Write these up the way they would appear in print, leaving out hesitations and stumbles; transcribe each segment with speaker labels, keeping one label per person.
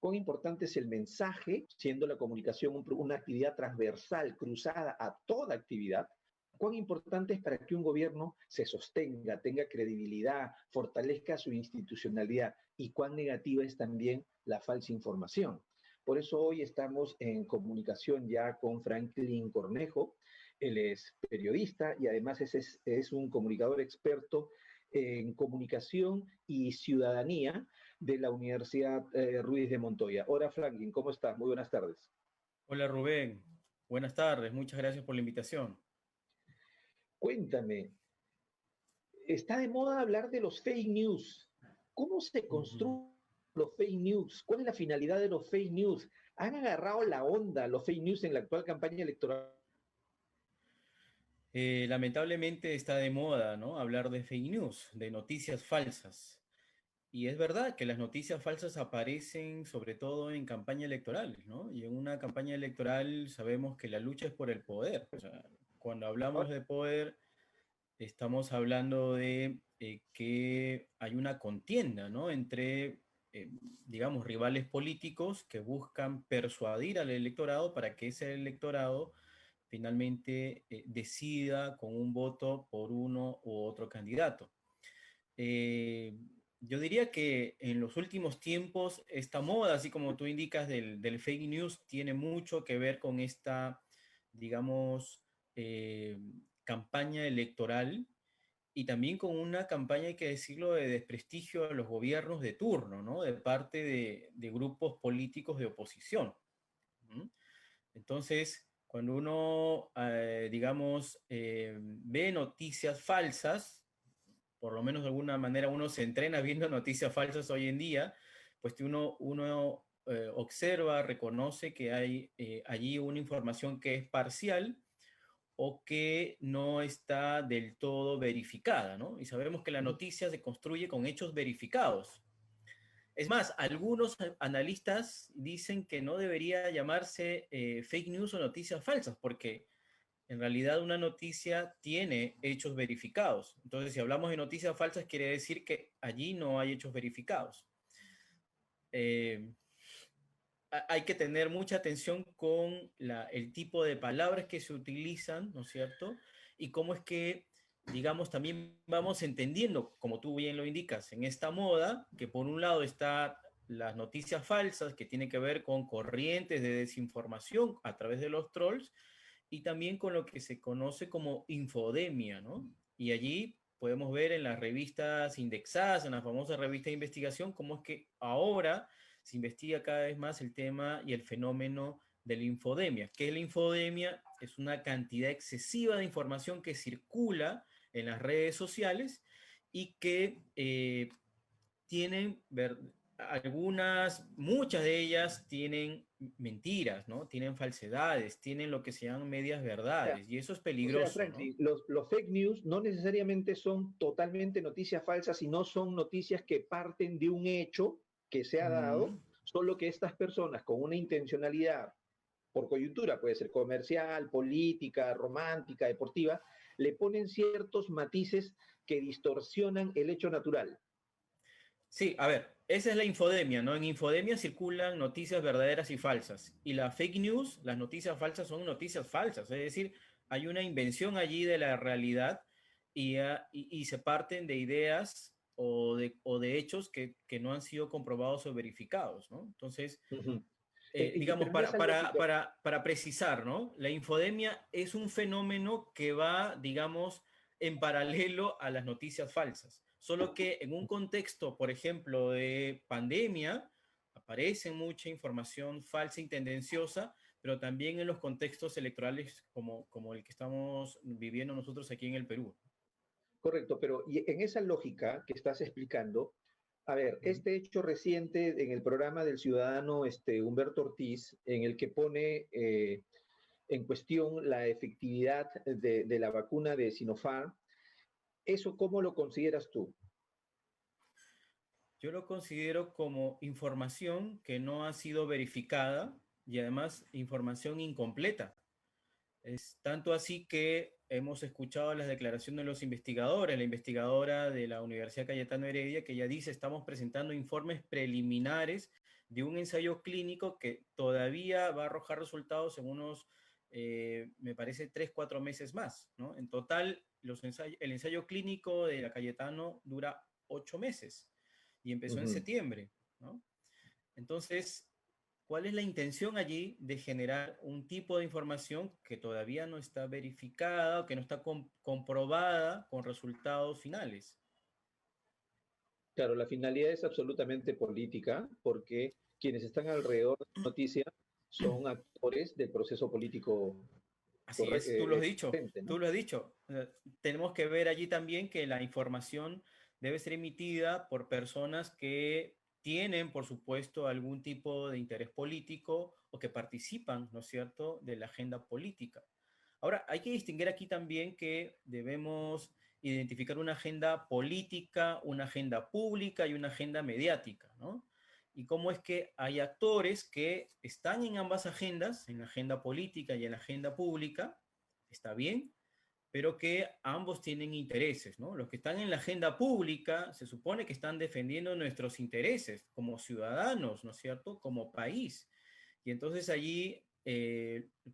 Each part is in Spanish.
Speaker 1: cuán importante es el mensaje, siendo la comunicación una actividad transversal, cruzada a toda actividad, cuán importante es para que un gobierno se sostenga, tenga credibilidad, fortalezca su institucionalidad, y cuán negativa es también la falsa información. Por eso hoy estamos en comunicación ya con Franklin Cornejo. Él es periodista y además es un comunicador experto en comunicación y ciudadanía de la Universidad Ruiz de Montoya. Hola Franklin, ¿cómo estás? Muy buenas tardes.
Speaker 2: Hola Rubén, buenas tardes, muchas gracias por la invitación.
Speaker 1: Cuéntame, está de moda hablar de los fake news. ¿Cómo se construyen los fake news? ¿Cuál es la finalidad de los fake news? ¿Han agarrado la onda los fake news en la actual campaña electoral?
Speaker 2: Lamentablemente está de moda, ¿no? Hablar de fake news, de noticias falsas. Y es verdad que las noticias falsas aparecen sobre todo en campaña electoral, ¿no? Y en una campaña electoral sabemos que la lucha es por el poder. O sea, cuando hablamos de poder, estamos hablando de que hay una contienda, ¿no? Entre, digamos, rivales políticos que buscan persuadir al electorado para que ese electorado finalmente decida con un voto por uno u otro candidato. Eh, yo diría que en los últimos tiempos esta moda, así como tú indicas, del fake news, tiene mucho que ver con esta, digamos, eh, campaña electoral y también con una campaña, hay que decirlo, de desprestigio a los gobiernos de turno, ¿no? De parte de grupos políticos de oposición. ¿Mm? Entonces, cuando uno, digamos, ve noticias falsas, por lo menos de alguna manera uno se entrena viendo noticias falsas hoy en día, pues que uno observa, reconoce que hay allí una información que es parcial o que no está del todo verificada, ¿no? Y sabemos que la noticia se construye con hechos verificados. Es más, algunos analistas dicen que no debería llamarse fake news o noticias falsas, porque en realidad una noticia tiene hechos verificados. Entonces, si hablamos de noticias falsas, quiere decir que allí no hay hechos verificados. Eh, Hay que tener mucha atención con el tipo de palabras que se utilizan, ¿no es cierto? Y cómo es que, digamos, también vamos entendiendo, como tú bien lo indicas, en esta moda, que por un lado está las noticias falsas, que tienen que ver con corrientes de desinformación a través de los trolls, y también con lo que se conoce como infodemia, ¿no? Y allí podemos ver en las revistas indexadas, en la famosa revista de investigación, cómo es que ahora se investiga cada vez más el tema y el fenómeno de la infodemia. ¿Qué es la infodemia? Es una cantidad excesiva de información que circula en las redes sociales y que tienen muchas de ellas tienen mentiras, ¿no? Tienen falsedades, tienen lo que se llaman medias verdades, y eso es
Speaker 1: O sea,
Speaker 2: peligroso, ¿no?
Speaker 1: Franklin, los fake news no necesariamente son totalmente noticias falsas, sino son noticias que parten de un hecho que se ha dado,
Speaker 2: Mm.
Speaker 1: solo que estas personas con una intencionalidad por coyuntura, puede ser comercial, política, romántica, deportiva, le ponen ciertos matices que distorsionan el hecho natural.
Speaker 2: Sí, a ver, esa es la infodemia, ¿no? En infodemia circulan noticias verdaderas y falsas. Y la fake news, las noticias falsas son noticias falsas. Es decir, hay una invención allí de la realidad y se parten de ideas o de hechos que no han sido comprobados o verificados, ¿no? Entonces,
Speaker 1: Uh -huh.
Speaker 2: digamos,
Speaker 1: Pero en esa lógica,
Speaker 2: para precisar, ¿no? La infodemia es un fenómeno que va, digamos, en paralelo a las noticias falsas. Solo que en un contexto, por ejemplo, de pandemia, aparece mucha información falsa y tendenciosa, pero también en los contextos electorales como el que estamos viviendo nosotros aquí en el Perú.
Speaker 1: correcto, pero y en esa lógica que estás explicando, a ver, este hecho reciente en el programa del ciudadano Humberto Ortiz, en el que pone en cuestión la efectividad de la vacuna de Sinopharm, ¿eso cómo lo consideras tú?
Speaker 2: Yo lo considero como información que no ha sido verificada y además información incompleta. Es tanto así que hemos escuchado las declaraciones de los investigadores, la investigadora de la Universidad Cayetano Heredia, que ella dice, estamos presentando informes preliminares de un ensayo clínico que todavía va a arrojar resultados en unos, me parece, 3, 4 meses más, ¿no? En total, el ensayo clínico de la Cayetano dura 8 meses y empezó en
Speaker 1: Ujú.
Speaker 2: septiembre, ¿no? Entonces, ¿cuál es la intención allí de generar un tipo de información que todavía no está verificada o que no está comprobada con resultados finales?
Speaker 1: Claro, la finalidad es absolutamente política porque quienes están alrededor de la noticia son actores del proceso político
Speaker 2: Así es, tú lo has dicho,
Speaker 1: presente, ¿no?
Speaker 2: tú lo has dicho. Tenemos que ver allí también que la información debe ser emitida por personas que tienen, por supuesto, algún tipo de interés político o que participan, ¿no es cierto?, de la agenda política. Ahora, hay que distinguir aquí también que debemos identificar una agenda política, una agenda pública y una agenda mediática, ¿no? Y cómo es que hay actores que están en ambas agendas, en la agenda política y en la agenda pública, está bien, pero que ambos tienen intereses, ¿no? Los que están en la agenda pública se supone que están defendiendo nuestros intereses como ciudadanos, ¿no es cierto? Como país. Y entonces allí,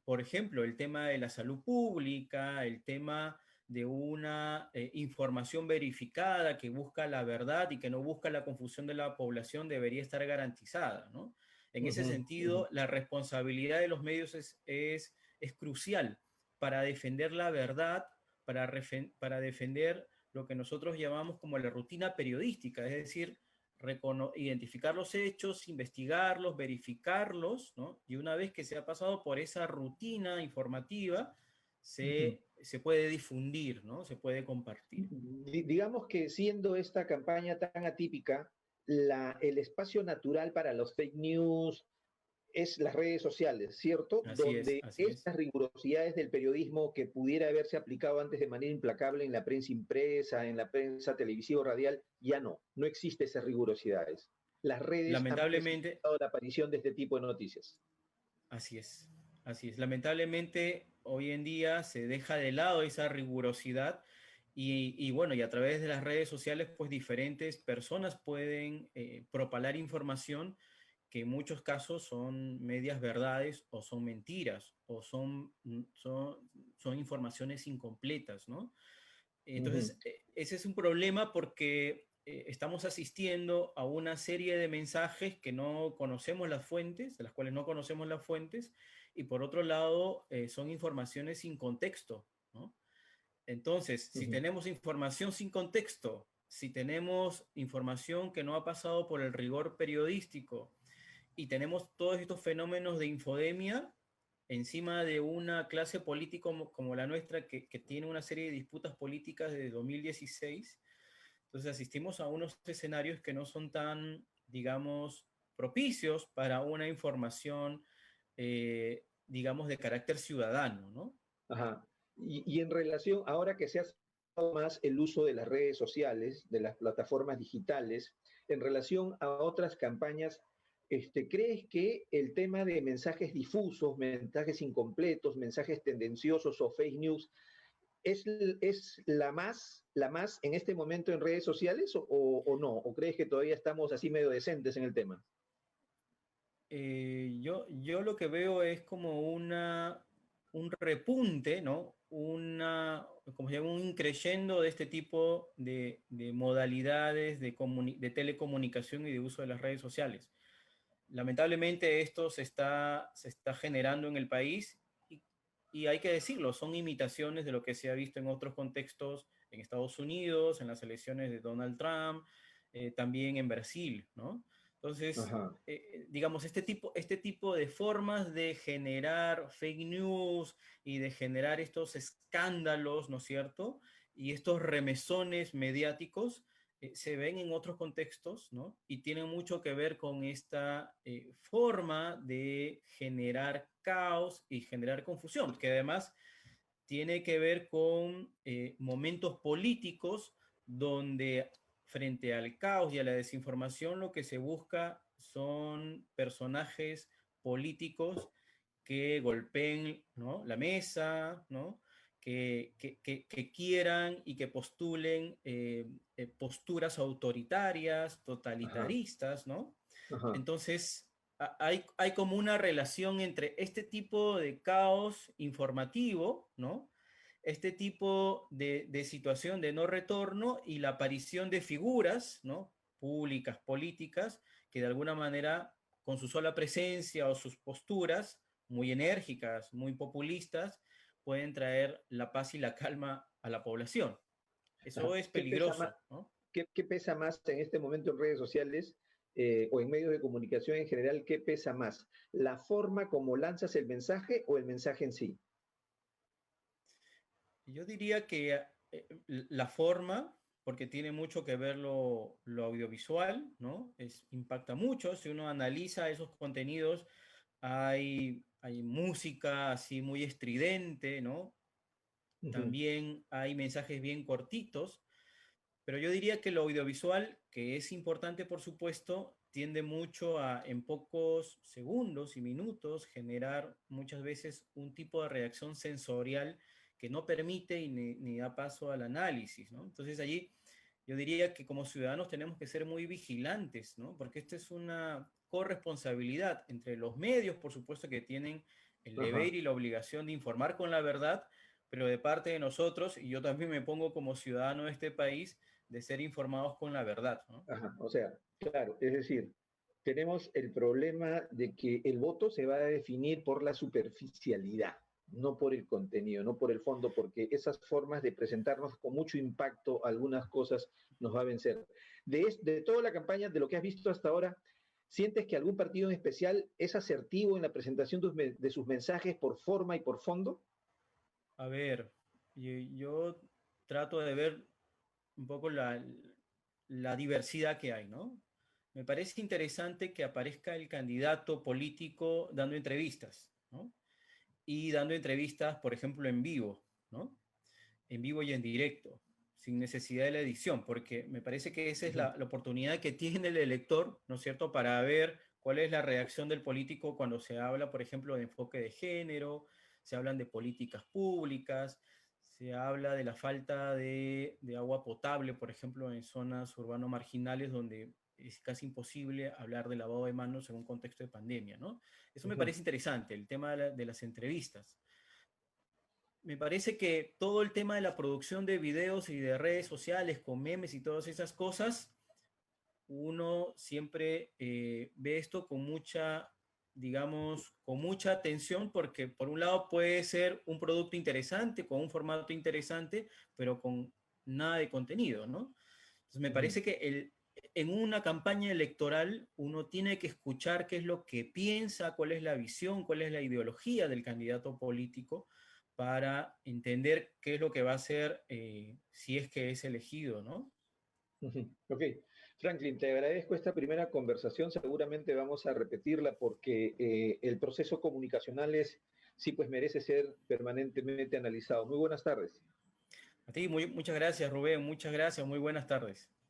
Speaker 2: por ejemplo, el tema de la salud pública, el tema de una información verificada que busca la verdad y que no busca la confusión de la población debería estar garantizada, ¿no? En ese
Speaker 1: Ujú, ujú.
Speaker 2: sentido, la responsabilidad de los medios es crucial para defender la verdad, para defender lo que nosotros llamamos como la rutina periodística, es decir, identificar los hechos, investigarlos, verificarlos, ¿no? Y una vez que se ha pasado por esa rutina informativa,
Speaker 1: Ujú.
Speaker 2: se puede difundir, ¿no? Se puede compartir.
Speaker 1: Digamos que siendo esta campaña tan atípica, el espacio natural para los fake news es las redes sociales, ¿cierto?
Speaker 2: Así es,
Speaker 1: Donde
Speaker 2: así es.
Speaker 1: estas rigurosidades del periodismo que pudiera haberse aplicado antes de manera implacable en la prensa impresa, en la prensa televisiva o radial, ya no existe esas rigurosidades. Las redes han
Speaker 2: Lamentablemente,
Speaker 1: precipitado la aparición de este tipo de noticias.
Speaker 2: así es, así es. Lamentablemente, hoy en día se deja de lado esa rigurosidad y bueno, y a través de las redes sociales, pues diferentes personas pueden propalar información que en muchos casos son medias verdades o son mentiras o son informaciones incompletas, ¿no?
Speaker 1: Ujú,
Speaker 2: Entonces, ese es un problema porque estamos asistiendo a una serie de mensajes que no conocemos las fuentes, de las cuales no conocemos las fuentes, y por otro lado, son informaciones sin contexto, ¿no? Entonces, si
Speaker 1: ujú.
Speaker 2: tenemos información sin contexto, si tenemos información que no ha pasado por el rigor periodístico y tenemos todos estos fenómenos de infodemia, encima de una clase política como la nuestra que tiene una serie de disputas políticas desde 2016, entonces asistimos a unos escenarios que no son tan, digamos, propicios para una información, digamos, de carácter ciudadano, ¿no?
Speaker 1: Ajá. Y en relación, ahora que se ha usado más el uso de las redes sociales, de las plataformas digitales, en relación a otras campañas, ¿crees que el tema de mensajes difusos, mensajes incompletos, mensajes tendenciosos o fake news es la más en este momento en redes sociales o no? ¿O crees que todavía estamos así medio decentes en el tema?
Speaker 2: Yo lo que veo es como un repunte, ¿no? Como se llama, un increyendo de este tipo de modalidades de telecomunicación y de uso de las redes sociales. Lamentablemente esto se está generando en el país y hay que decirlo, son imitaciones de lo que se ha visto en otros contextos en Estados Unidos, en las elecciones de Donald Trump, también en Brasil, ¿no? Entonces,
Speaker 1: Ajá.
Speaker 2: digamos, este tipo de formas de generar fake news y de generar estos escándalos, ¿no es cierto? Y estos remesones mediáticos se ven en otros contextos, ¿no? Y tienen mucho que ver con esta forma de generar caos y generar confusión, que además tiene que ver con momentos políticos donde frente al caos y a la desinformación lo que se busca son personajes políticos que golpeen, ¿no?, la mesa, ¿no?, que quieran y que postulen posturas autoritarias,
Speaker 1: Ajá.
Speaker 2: totalitaristas, ¿no?
Speaker 1: Ajá.
Speaker 2: Entonces, hay como una relación entre este tipo de caos informativo, ¿no? Este tipo de situación de no retorno y la aparición de figuras, ¿no? Públicas, políticas, que de alguna manera, con su sola presencia o sus posturas, muy enérgicas, muy populistas, pueden traer la paz y la calma a la población.
Speaker 1: Ajá.
Speaker 2: Eso es
Speaker 1: ¿Qué pesa más,
Speaker 2: peligroso, ¿no?
Speaker 1: qué pesa más en este momento en redes sociales o en medios de comunicación en general? ¿Qué pesa más? ¿La forma como lanzas el mensaje o el mensaje en sí?
Speaker 2: Yo diría que la forma, porque tiene mucho que ver lo audiovisual, ¿no? Impacta mucho. Si uno analiza esos contenidos, hay música así muy estridente, ¿no?
Speaker 1: Ujú.
Speaker 2: También hay mensajes bien cortitos, pero yo diría que lo audiovisual, que es importante por supuesto, tiende mucho a en pocos segundos y minutos generar muchas veces un tipo de reacción sensorial que no permite y ni da paso al análisis, ¿no? Entonces allí yo diría que como ciudadanos tenemos que ser muy vigilantes, ¿no? Porque esto es una corresponsabilidad entre los medios, por supuesto, que tienen el
Speaker 1: Ajá.
Speaker 2: deber y la obligación de informar con la verdad, pero de parte de nosotros, y yo también me pongo como ciudadano de este país, de ser informados con la verdad, ¿no?
Speaker 1: Ajá. O sea, claro, es decir, tenemos el problema de que el voto se va a definir por la superficialidad, no por el contenido, no por el fondo, porque esas formas de presentarnos con mucho impacto algunas cosas nos va a vencer. De toda la campaña, de lo que has visto hasta ahora, ¿sientes que algún partido en especial es asertivo en la presentación de sus mensajes por forma y por fondo?
Speaker 2: A ver, yo trato de ver un poco la diversidad que hay, ¿no? Me parece interesante que aparezca el candidato político dando entrevistas, ¿no? Y dando entrevistas, por ejemplo, en vivo, ¿no? En vivo y en directo, sin necesidad de la edición, porque me parece que esa es
Speaker 1: Ujú.
Speaker 2: la oportunidad que tiene el elector, ¿no es cierto?, para ver cuál es la reacción del político cuando se habla, por ejemplo, de enfoque de género, se hablan de políticas públicas, se habla de la falta de agua potable, por ejemplo, en zonas urbano marginales donde es casi imposible hablar de lavado de manos en un contexto de pandemia, ¿no? Eso me
Speaker 1: Ujú.
Speaker 2: parece interesante, el tema de las entrevistas. Me parece que todo el tema de la producción de videos y de redes sociales con memes y todas esas cosas, uno siempre ve esto con mucha, digamos, con mucha atención porque por un lado puede ser un producto interesante, con un formato interesante, pero con nada de contenido, ¿no? Entonces me
Speaker 1: Ujú.
Speaker 2: parece que en una campaña electoral uno tiene que escuchar qué es lo que piensa, cuál es la visión, cuál es la ideología del candidato político para entender qué es lo que va a hacer si es que es elegido, ¿no?
Speaker 1: Ujú. Ok, Franklin, te agradezco esta primera conversación. Seguramente vamos a repetirla porque el proceso comunicacional sí, pues merece ser permanentemente analizado. Muy buenas tardes.
Speaker 2: A ti, muchas gracias, Rubén, muchas gracias, muy buenas tardes.